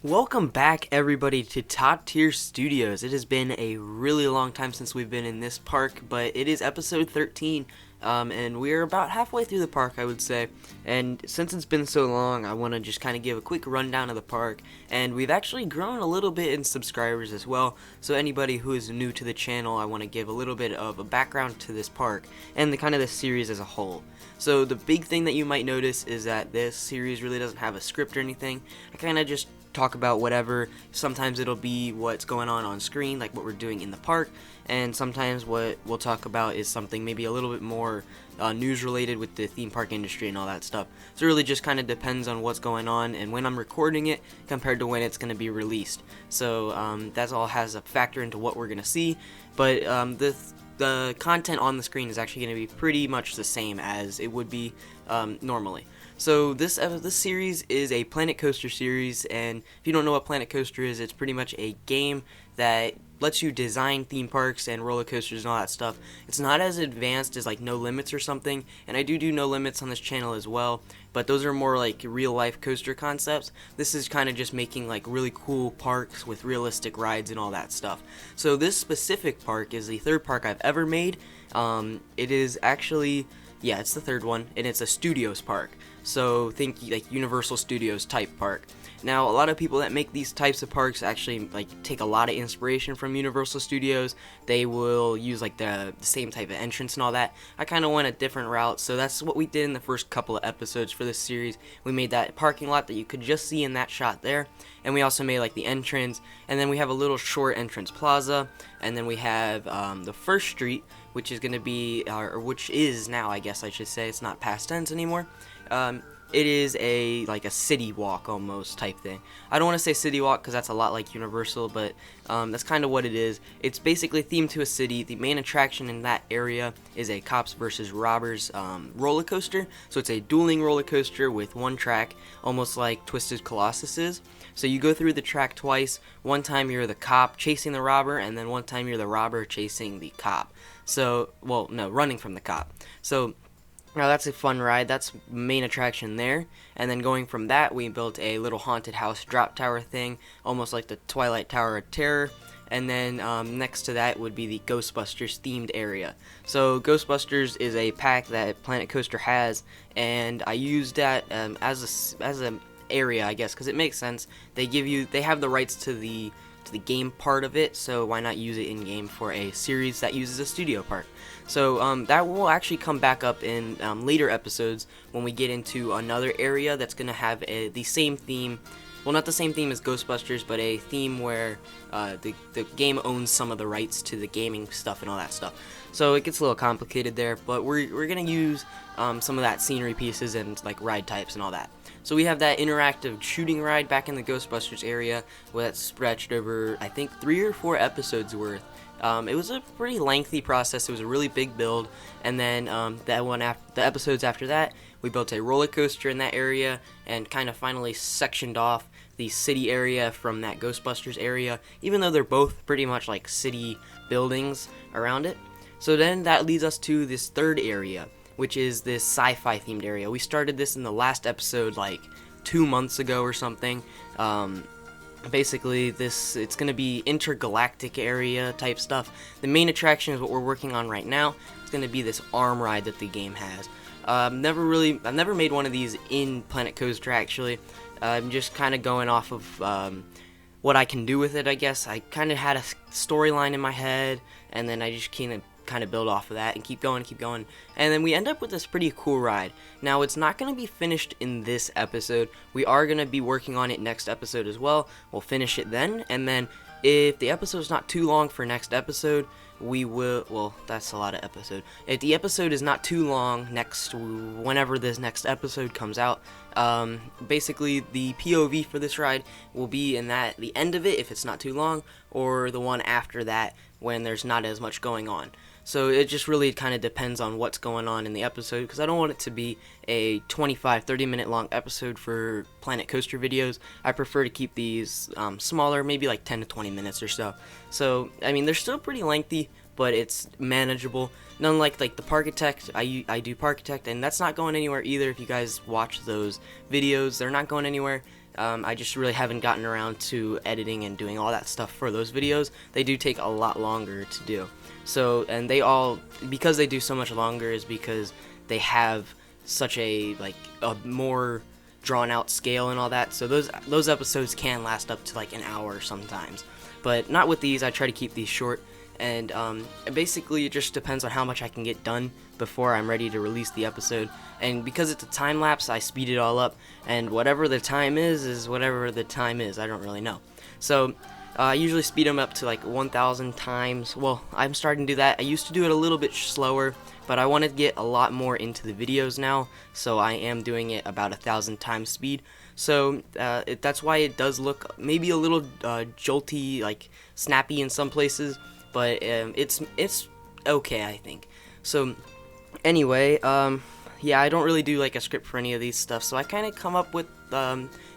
Welcome back, everybody, to Top Tier Studios. It has been a really long time since we've been in this park, but it is episode 13, and we're about halfway through the park, I would say. And since it's been so long, I want to just kind of give a quick rundown of the park. And we've actually grown a little bit in subscribers as well, so anybody who is new to the channel, I want to give a little bit of a background to this park and the series as a whole. So the big thing that you might notice is that this series really doesn't have a script or anything. I kind of just talk about whatever. Sometimes it'll be what's going on screen, like what we're doing in the park, and sometimes what we'll talk about is something maybe a little bit more news related with the theme park industry and all that stuff. So it really just kind of depends on what's going on and when I'm recording it compared to when it's going to be released. So that all has a factor into what we're going to see, but the content on the screen is actually going to be pretty much the same as it would be normally. So this series is a Planet Coaster series, and if you don't know what Planet Coaster is, it's pretty much a game that lets you design theme parks and roller coasters and all that stuff. It's not as advanced as like No Limits or something, and I do No Limits on this channel as well, but those are more like real life coaster concepts. This is kind of just making like really cool parks with realistic rides and all that stuff. So this specific park is the third park I've ever made. It is actually, yeah, it's the third one, and it's a Studios park. So think like Universal Studios type park. Now, a lot of people that make these types of parks actually like take a lot of inspiration from Universal Studios. They will use like the same type of entrance and all that. I kind of went a different route, so that's what we did in the first couple of episodes for this series. We made that parking lot that you could just see in that shot there, and we also made like the entrance, and then we have a little short entrance plaza, and then we have the first street, which is going to be, or which is now, I guess I should say, it's not past tense anymore. It is a city walk almost type thing. I don't want to say city walk because that's a lot like Universal, but that's kind of what it is. It's basically themed to a city. The main attraction in that area is a Cops vs. Robbers roller coaster. So it's a dueling roller coaster with one track, almost like Twisted Colossus is. So you go through the track twice. One time you're the cop chasing the robber, and then one time you're the robber chasing the cop. So, well, no, running from the cop. So now that's a fun ride. That's main attraction there. And then going from that, we built a little haunted house drop tower thing, almost like the Twilight Tower of Terror. And then next to that would be the Ghostbusters themed area. So Ghostbusters is a pack that Planet Coaster has, and I used that as a area, I guess, because it makes sense. They have the rights to the game part of it, so why not use it in game for a series that uses a studio park? So that will actually come back up in later episodes when we get into another area that's going to have the same theme. Well, not the same theme as Ghostbusters, but a theme where the game owns some of the rights to the gaming stuff and all that stuff. So it gets a little complicated there, but we're going to use some of that scenery pieces and like ride types and all that. So we have that interactive shooting ride back in the Ghostbusters area that's stretched over, I think, 3 or 4 episodes worth. It was a pretty lengthy process. It was a really big build, and then the episodes after that, we built a roller coaster in that area and kind of finally sectioned off the city area from that Ghostbusters area, even though they're both pretty much like city buildings around it. So then that leads us to this third area, which is this sci-fi themed area. We started this in the last episode like 2 months ago or something. Basically, it's going to be intergalactic area type stuff. The main attraction is what we're working on right now. It's going to be this arm ride that the game has. I've never made one of these in Planet Coaster, actually. I'm just kind of going off of what I can do with it, I guess. I kind of had a storyline in my head, and then I just kind of build off of that and keep going, and then we end up with this pretty cool ride. Now, it's not going to be finished in this episode. We are going to be working on it next episode as well. We'll finish it then, and then if the episode's not too long for next episode, we will, well, that's a lot of episode. If the episode is not too long whenever this next episode comes out, basically the POV for this ride will be in the end of it if it's not too long, or the one after that when there's not as much going on. So it just really kind of depends on what's going on in the episode, because I don't want it to be a 25-30 minute long episode for Planet Coaster videos. I prefer to keep these smaller, maybe like 10 to 20 minutes or so. So I mean, they're still pretty lengthy, but it's manageable. None like the Parkitect. I do Parkitect, and that's not going anywhere either. If you guys watch those videos, they're not going anywhere. I just really haven't gotten around to editing and doing all that stuff for those videos. They do take a lot longer to do. So, and they all, because they do so much longer, is because they have such a more drawn out scale and all that. So those episodes can last up to like an hour sometimes, but not with these. I try to keep these short. And basically it just depends on how much I can get done before I'm ready to release the episode. And because it's a time lapse, I speed it all up, and whatever the time is whatever the time is. I don't really know. So I usually speed them up to like 1,000 times. Well, I'm starting to do that. I used to do it a little bit slower, but I want to get a lot more into the videos now, so I am doing it about 1,000 times speed. So that's why it does look maybe a little jolty, like snappy in some places, but it's okay, I think. So anyway, yeah, I don't really do like a script for any of these stuff, so I kind of come up with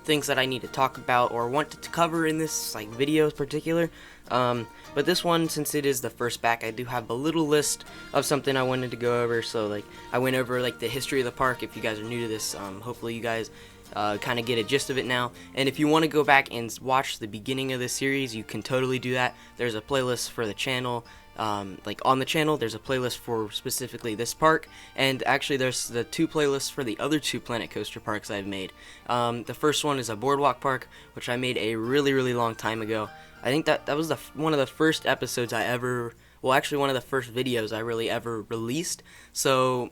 things that I need to talk about or want to cover in this like video in particular. But this one, since it is the first back, I do have a little list of something I wanted to go over. So like I went over like the history of the park. If you guys are new to this, hopefully you guys kind of get a gist of it now. And if you want to go back and watch the beginning of the series, you can totally do that. There's a playlist for the channel. Like on the channel, there's a playlist for specifically this park, and actually there's the 2 playlists for the other 2 Planet Coaster parks I've made. The first one is a boardwalk park, which I made a really long time ago. I think that was one of the first episodes I ever, well, actually one of the first videos I really ever released. So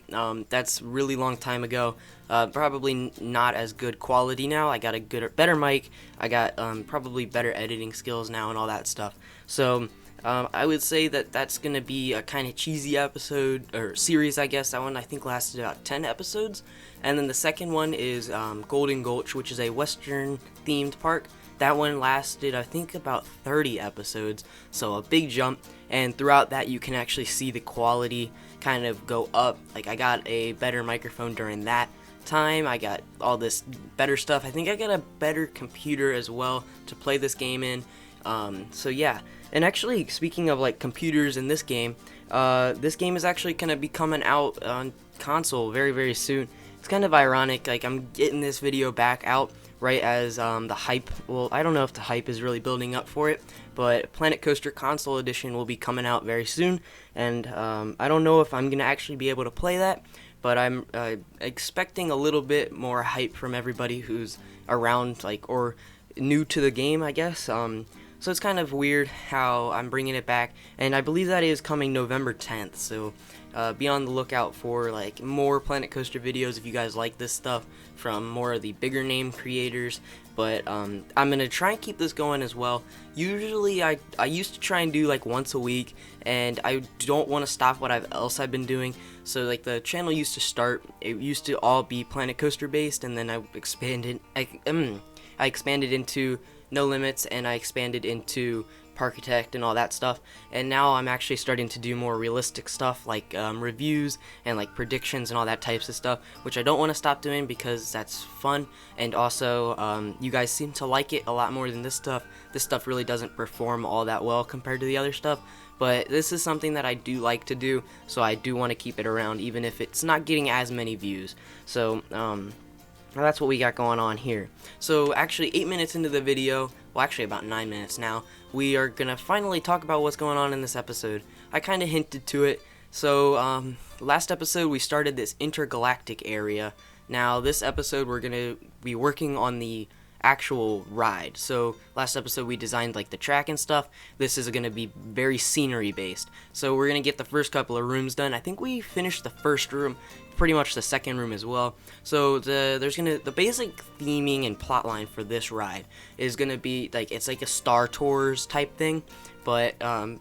that's really long time ago. Probably not as good quality now. I got a better mic. I got probably better editing skills now and all that stuff. So I would say that that's going to be a kind of cheesy episode, or series, I guess. That one, I think, lasted about 10 episodes. And then the second one is Golden Gulch, which is a Western-themed park. That one lasted, I think, about 30 episodes, so a big jump. And throughout that, you can actually see the quality kind of go up. Like, I got a better microphone during that time. I got all this better stuff. I think I got a better computer as well to play this game in. So yeah. And actually, speaking of like computers in this game is actually going to be coming out on console very soon. It's kind of ironic, like I'm getting this video back out right as the hype, well, I don't know if the hype is really building up for it, but Planet Coaster Console Edition will be coming out very soon, and I don't know if I'm going to actually be able to play that, but I'm expecting a little bit more hype from everybody who's around, like, or new to the game, I guess. So it's kind of weird how I'm bringing it back, and I believe that is coming November 10th, so be on the lookout for like more Planet Coaster videos if you guys like this stuff from more of the bigger name creators. But I'm gonna try and keep this going as well. Usually I used to try and do like once a week, and I don't want to stop what else I've been doing. So like the channel used to start, it used to all be Planet Coaster based, and then I expanded into No Limits, and I expanded into Parkitect and all that stuff, and now I'm actually starting to do more realistic stuff like reviews and like predictions and all that types of stuff, which I don't want to stop doing because that's fun, and also you guys seem to like it a lot more than this stuff. This stuff really doesn't perform all that well compared to the other stuff, but this is something that I do like to do, so I do want to keep it around even if it's not getting as many views. So that's what we got going on here. So actually 8 minutes into the video, well actually about 9 minutes now, we are gonna finally talk about what's going on in this episode. I kind of hinted to it. So last episode we started this intergalactic area. Now this episode we're gonna be working on the actual ride. So last episode we designed like the track and stuff. This is going to be very scenery based. So we're going to get the first couple of rooms done. I think we finished the first room, pretty much the second room as well. So the basic theming and plotline for this ride is going to be like, it's like a Star Tours type thing, but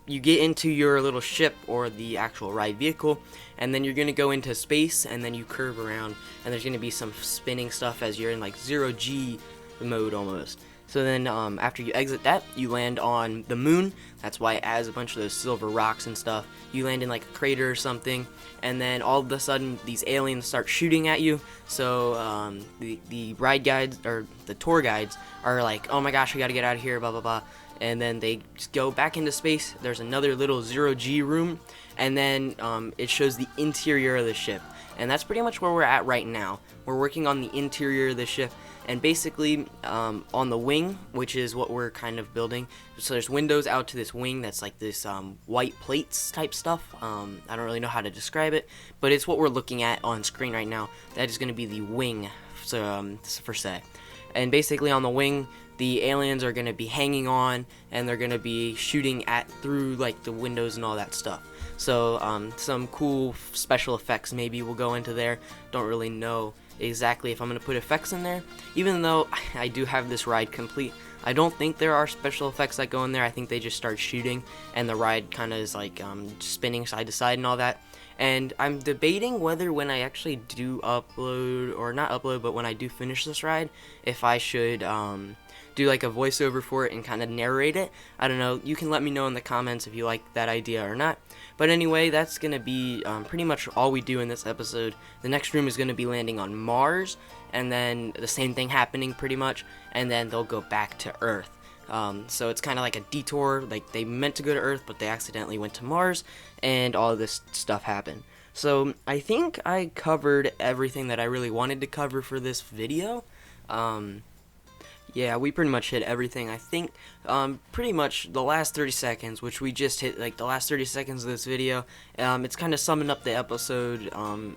you get into your little ship or the actual ride vehicle, and then you're going to go into space, and then you curve around, and there's going to be some spinning stuff as you're in like 0G mode almost. So then after you exit that, you land on the moon. That's why it has a bunch of those silver rocks and stuff. You land in like a crater or something, and then all of a sudden these aliens start shooting at you. So the ride guides, or the tour guides, are like, oh my gosh, we gotta get out of here, blah blah blah. And then they just go back into space. There's another little zero-G room, and then it shows the interior of the ship. And that's pretty much where we're at right now. We're working on the interior of the ship, and basically on the wing, which is what we're kind of building. So there's windows out to this wing that's like this white plates type stuff. I don't really know how to describe it, but it's what we're looking at on screen right now. That is going to be the wing, so per se. And basically on the wing, the aliens are going to be hanging on, and they're going to be shooting through like the windows and all that stuff. So some cool special effects maybe will go into there. Don't really know exactly if I'm going to put effects in there. Even though I do have this ride complete, I don't think there are special effects that go in there. I think they just start shooting, and the ride kind of is like spinning side to side and all that. And I'm debating whether when I actually do upload, or not upload, but when I do finish this ride, if I should do like a voiceover for it and kind of narrate it. I don't know. You can let me know in the comments if you like that idea or not. But anyway, that's going to be pretty much all we do in this episode. The next room is going to be landing on Mars, and then the same thing happening pretty much, and then they'll go back to Earth. So it's kind of like a detour. Like they meant to go to Earth, but they accidentally went to Mars, and all of this stuff happened. So I think I covered everything that I really wanted to cover for this video. Yeah, we pretty much hit everything. I think pretty much the last 30 seconds, which we just hit, like the last 30 seconds of this video, it's kind of summing up the episode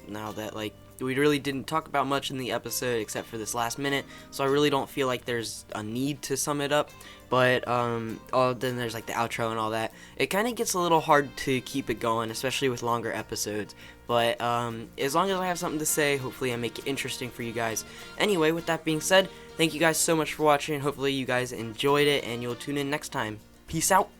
now that like we really didn't talk about much in the episode except for this last minute, so I really don't feel like there's a need to sum it up. But then there's like the outro and all that. It kind of gets a little hard to keep it going, especially with longer episodes. But as long as I have something to say, hopefully I make it interesting for you guys. Anyway, with that being said, thank you guys so much for watching. Hopefully you guys enjoyed it, and you'll tune in next time. Peace out.